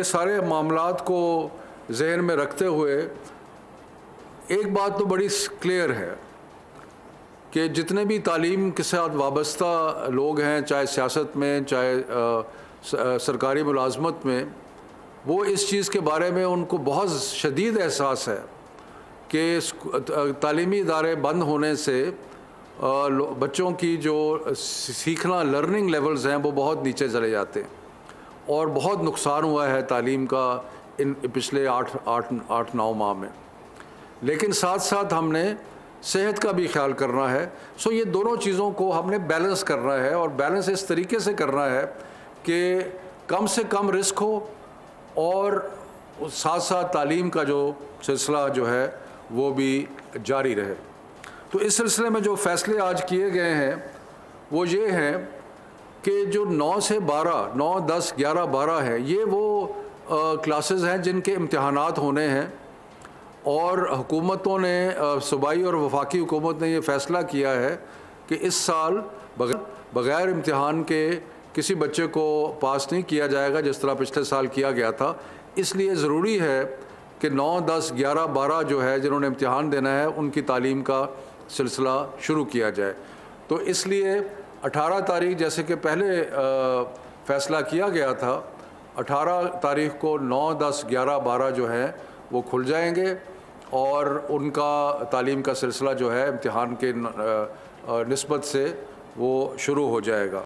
सारे मामलात को जहन में रखते हुए एक बात तो बड़ी क्लियर है कि जितने भी तालीम के साथ वाबस्ता लोग हैं, चाहे सियासत में, चाहे सरकारी मुलाजमत में, वो इस चीज़ के बारे में उनको बहुत शदीद एहसास है कि तालीमी इदारे बंद होने से बच्चों की जो सीखना लर्निंग लेवल्स हैं वो बहुत नीचे चले जाते हैं और बहुत नुकसान हुआ है तालीम का इन पिछले 8-9 माह में। लेकिन साथ साथ हमने सेहत का भी ख्याल करना है। सो ये दोनों चीज़ों को हमने बैलेंस करना है और बैलेंस इस तरीके से करना है कि कम से कम रिस्क हो और साथ साथ तालीम का जो सिलसिला जो है वो भी जारी रहे। तो इस सिलसिले में जो फ़ैसले आज किए गए हैं वो ये हैं कि जो 9 से 12, 9, 10, 11, 12 है, ये वो क्लासेस हैं जिनके इम्तिहानात होने हैं और हुकूमतों ने सूबाई और वफाकी हुकूमत ने ये फ़ैसला किया है कि इस साल बग़ैर इम्तिहान के किसी बच्चे को पास नहीं किया जाएगा जिस तरह पिछले साल किया गया था। इसलिए ज़रूरी है कि 9, 10, 11, 12 जो है जिन्होंने इम्तिहान देना है उनकी तालीम का सिलसिला शुरू किया जाए। तो इसलिए 18 तारीख जैसे कि पहले फ़ैसला किया गया था, 18 तारीख को 9, 10, 11, 12 जो है वो खुल जाएंगे और उनका तालीम का सिलसिला जो है इम्तिहान के निस्बत से वो शुरू हो जाएगा।